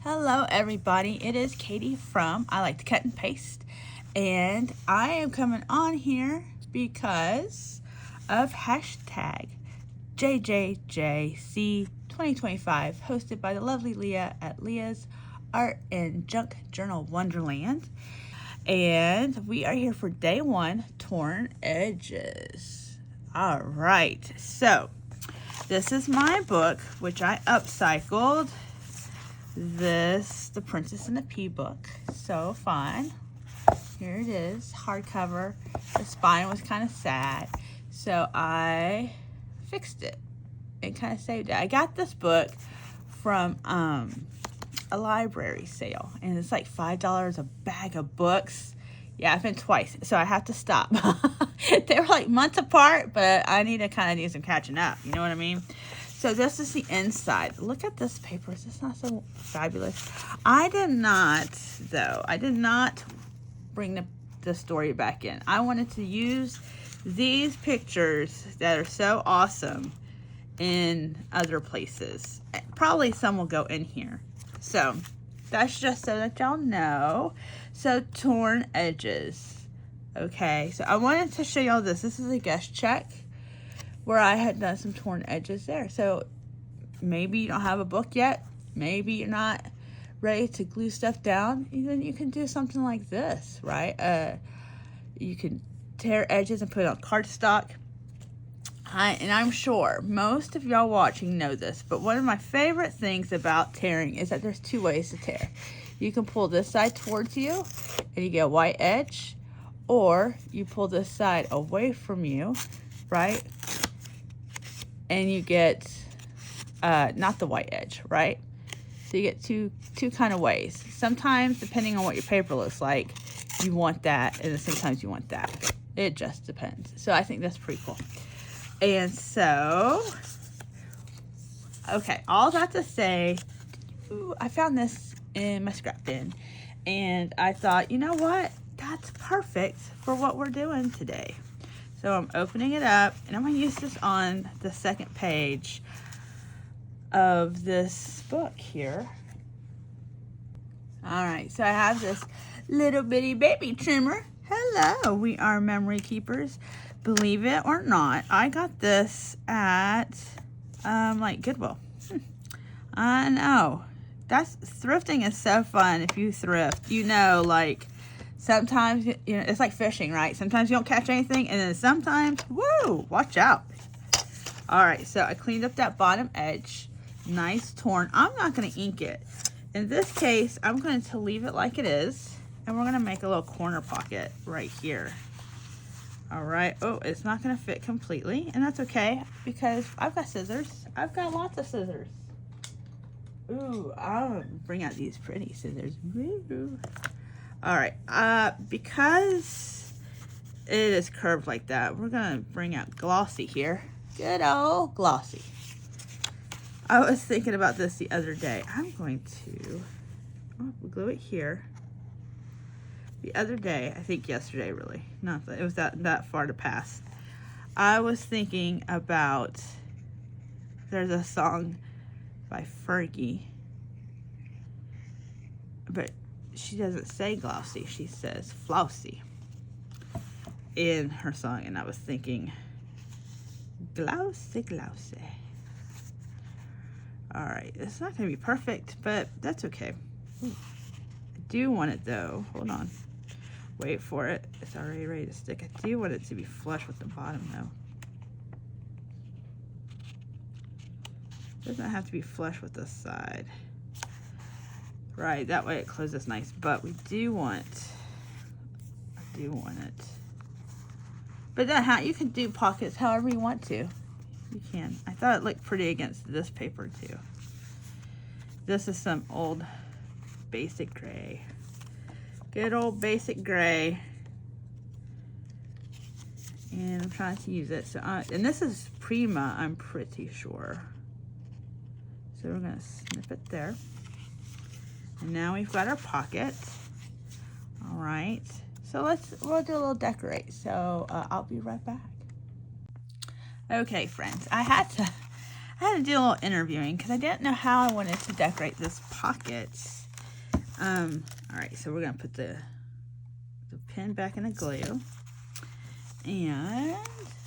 Hello everybody, it is Katie from I Like to Cut and Paste, and I am coming on here because of hashtag JJJC2025, hosted by the lovely Leah at Leah's Art and Junk Journal Wonderland. And we are here for day one, Torn Edges. All right, so this is my book, which I upcycled. The Princess and the Pea book. So fun. Here it is, hardcover. The spine was kind of sad, so I fixed it and kind of saved it. I got this book from a library sale, and it's like $5 a bag of books. Yeah, I've been twice, so I have to stop. They were like months apart, but I need some catching up. You know what I mean? So this is the inside. Look at this paper. Is this not so fabulous? I did not bring the story back in. I wanted to use these pictures that are so awesome in other places. Probably some will go in here. So that's just so that y'all know. So Torn Edges. Okay, so I wanted to show y'all this. This is a guest check where I had done some torn edges there. So maybe you don't have a book yet. Maybe you're not ready to glue stuff down. Then you can do something like this, right? You can tear edges and put it on cardstock. And I'm sure most of y'all watching know this, but one of my favorite things about tearing is that there's two ways to tear. You can pull this side towards you and you get a white edge, or you pull this side away from you, right? And you get not the white edge, right? So you get two kind of ways. Sometimes, depending on what your paper looks like, you want that, and then sometimes you want that. It just depends. So I think that's pretty cool. And so, okay, all that to say, I found this in my scrap bin, and I thought, you know what? That's perfect for what we're doing today. So I'm opening it up, and I'm going to use this on the second page of this book here. All right, so I have this little bitty baby trimmer. Hello, we are memory keepers. Believe it or not, I got this at like Goodwill. I know. Thrifting is so fun. If you thrift, you know, like, sometimes, you know, it's like fishing, right? Sometimes you don't catch anything, and then sometimes, woo, watch out. All right, so I cleaned up that bottom edge. Nice torn. I'm not going to ink it. In this case, I'm going to leave it like it is, and we're going to make a little corner pocket right here. All right. Oh, it's not going to fit completely, and that's okay because I've got scissors. I've got lots of scissors. Ooh, I'll bring out these pretty scissors. Woo. All right, because it is curved like that, we're gonna bring out Glossy here. Good old Glossy. I was thinking about this the other day. I'm going to glue it here. The other day, I think yesterday really, not that it was that far to pass. I was thinking about, there's a song by Fergie, but she doesn't say glossy, she says flossy in her song, and I was thinking glossy. All right, it's not gonna be perfect, but that's okay. Ooh, I do want it though, hold on, wait for it, it's already ready to stick. I do want it to be flush with the bottom though. It doesn't have to be flush with this side. Right, that way it closes nice, but I do want it. But then you can do pockets however you want to. You can. I thought it looked pretty against this paper too. This is some old basic gray. Good old basic gray. And I'm trying to use it. So, and this is Prima, I'm pretty sure. So we're gonna snip it there. And now we've got our pocket. All right, so we'll do a little decorate. So I'll be right back. Okay, friends, I had I had to do a little interviewing because I didn't know how I wanted to decorate this pocket. All right, so we're gonna put the pin back in the glue, and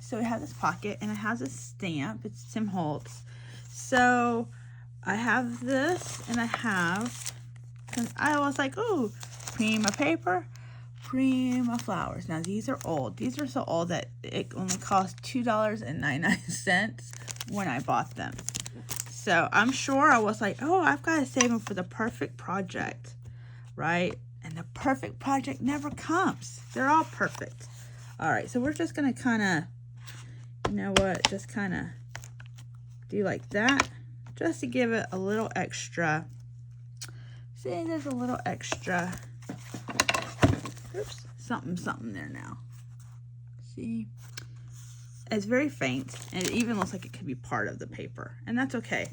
so we have this pocket, and it has a stamp. It's Tim Holtz. So I have this, and I was like, ooh, Prima paper, Prima flowers. Now these are old. These are so old that it only cost $2.99 when I bought them. So I'm sure I was like, oh, I've got to save them for the perfect project, right? And the perfect project never comes. They're all perfect. All right, so we're just going to kind of, you know what, just kind of do like that, just to give it a little extra. See, there's a little extra, oops, something there now. See? It's very faint, and it even looks like it could be part of the paper, and that's okay.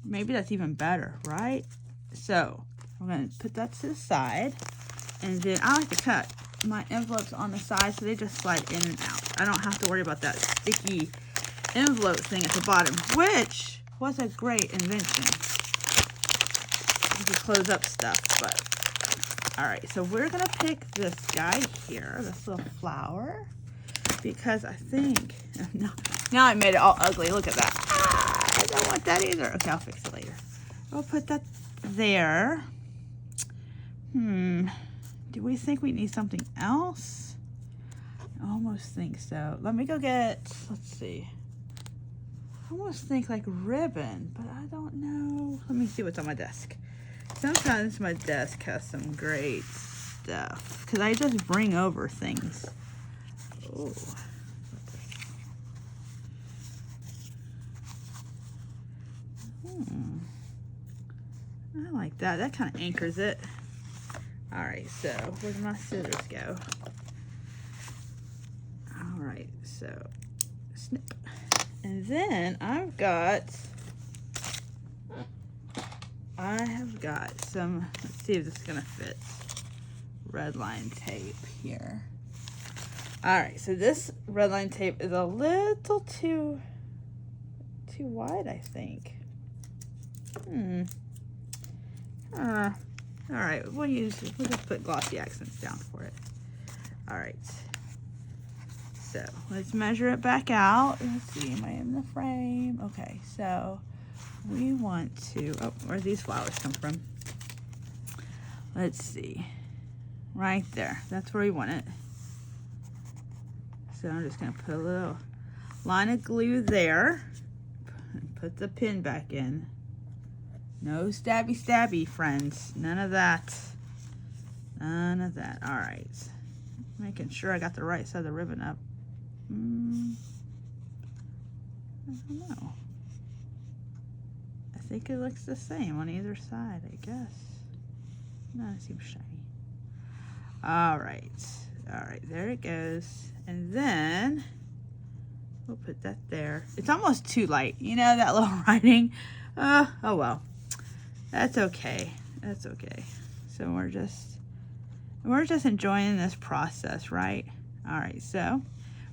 Maybe that's even better, right? So I'm going to put that to the side, and then I like to cut my envelopes on the side so they just slide in and out. I don't have to worry about that sticky envelope thing at the bottom, which was a great invention. You can close up stuff, but all right. So we're going to pick this guy here, this little flower, because I think, now I made it all ugly. Look at that. I don't want that either. Okay, I'll fix it later. I'll put that there. Do we think we need something else? I almost think so. Let me go get, let's see. I almost think like ribbon, but I don't know. Let me see what's on my desk. Sometimes my desk has some great stuff because I just bring over things. Oh. I like that. That kind of anchors it. All right, so where did my scissors go? All right, so snip. And then I have got some, let's see if this is gonna fit, red line tape here. All right, so this red line tape is a little too wide, I think. All right, we'll just put glossy accents down for it. All right. So let's measure it back out. Let's see, am I in the frame? Okay, so we want to, oh, where these flowers come from? Let's see, right there. That's where we want it. So I'm just gonna put a little line of glue there and put the pin back in. No stabby stabby, friends. None of that. None of that. All right. Making sure I got the right side of the ribbon up. I don't know. I think it looks the same on either side, I guess. No, it seems shiny. All right. All right, there it goes. And then we'll put that there. It's almost too light. You know, that little writing. Oh well. That's okay. That's okay. So we're just enjoying this process, right? All right, so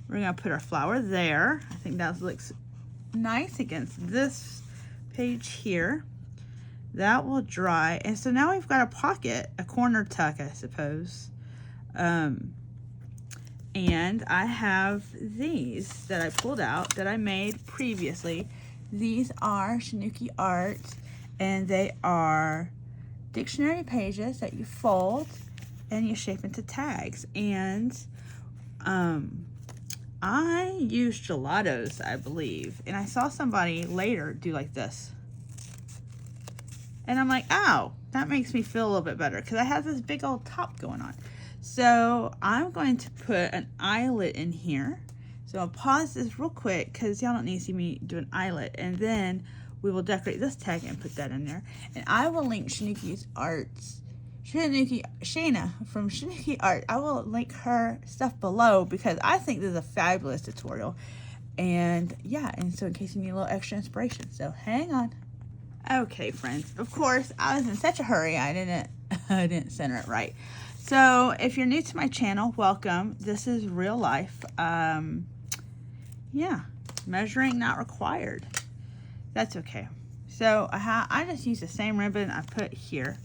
we're gonna put our flower there. I think that looks nice against this page here. That will dry, and so now we've got a pocket, a corner tuck, I suppose. And I have these that I pulled out that I made previously. These are Shinuki art, and they are dictionary pages that you fold and you shape into tags. And I used gelatos, I believe, and I saw somebody later do like this. And I'm like, oh, that makes me feel a little bit better because I have this big old top going on. So I'm going to put an eyelet in here. So I'll pause this real quick because y'all don't need to see me do an eyelet. And then we will decorate this tag and put that in there. And I will link Shinuki's arts. Shayna from Shinuki Art. I will link her stuff below because I think this is a fabulous tutorial. And yeah, and so in case you need a little extra inspiration. So hang on. Okay, friends. Of course, I was in such a hurry I didn't center it right. So if you're new to my channel, welcome. This is real life. Yeah. Measuring not required. That's okay. So I just use the same ribbon I put here.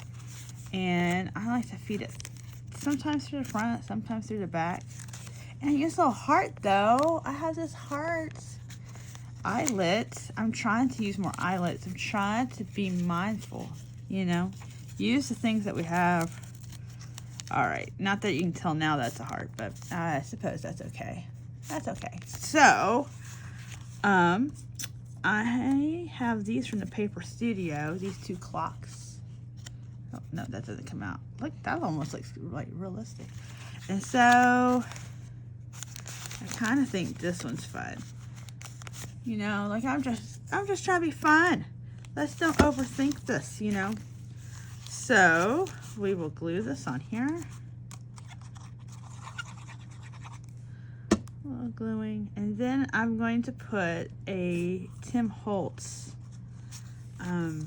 And I like to feed it sometimes through the front, sometimes through the back. And I use a little heart though. I have this heart eyelet. I'm trying to use more eyelets. I'm trying to be mindful, you know. Use the things that we have. All right, not that you can tell now that's a heart, but I suppose that's okay. That's okay. So, I have these from the Paper Studio, these two clocks. Oh, no, that doesn't come out. Look, that almost looks like realistic. And so, I kind of think this one's fun. You know, like I'm just trying to be fun. Let's don't overthink this, you know. So, we will glue this on here. A little gluing. And then I'm going to put a Tim Holtz. I'm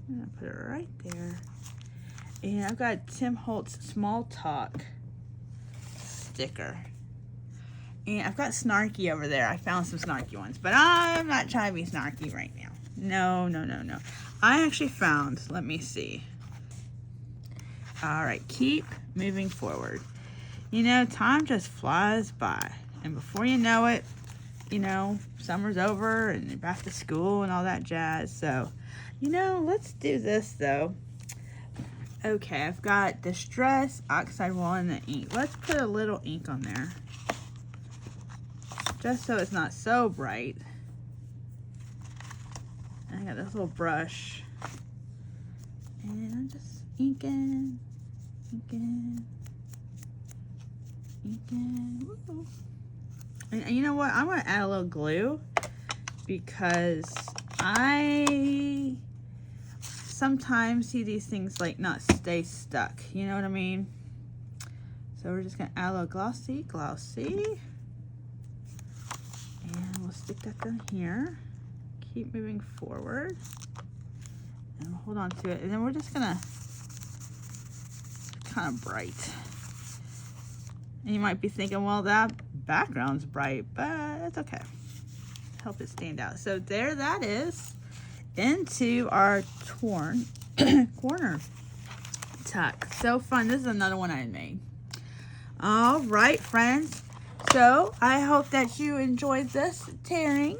going to put it right there. And I've got a Tim Holtz Small Talk sticker. And I've got Snarky over there. I found some Snarky ones. But I'm not trying to be snarky right now. No, no, no, no. I actually found, let me see. All right, keep moving forward. You know, time just flies by. And before you know it, you know, summer's over and you're back to school and all that jazz. So, you know, let's do this though. Okay, I've got Distress, Oxide Wall, and the ink. Let's put a little ink on there. Just so it's not so bright. I got this little brush. And I'm just inking. Woo. And you know what? I'm going to add a little glue because I sometimes see these things like not stay stuck. You know what I mean? So we're just going to add a little glossy. And we'll stick that down here. Keep moving forward. And we'll hold on to it. And then we're just going to kind of bright. And you might be thinking, well, that background's bright, but it's okay. Help it stand out. So there that is into our torn corner tuck. So fun. This is another one I made. All right, friends. So I hope that you enjoyed this tearing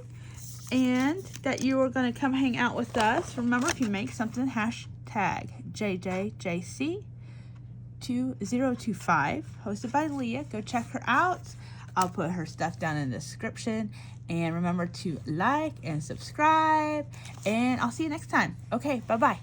and that you are going to come hang out with us. Remember, if you make something, hashtag JJJC2025, hosted by Leah. Go check her out. I'll put her stuff down in the description. And remember to like and subscribe. And I'll see you next time. Okay, bye-bye.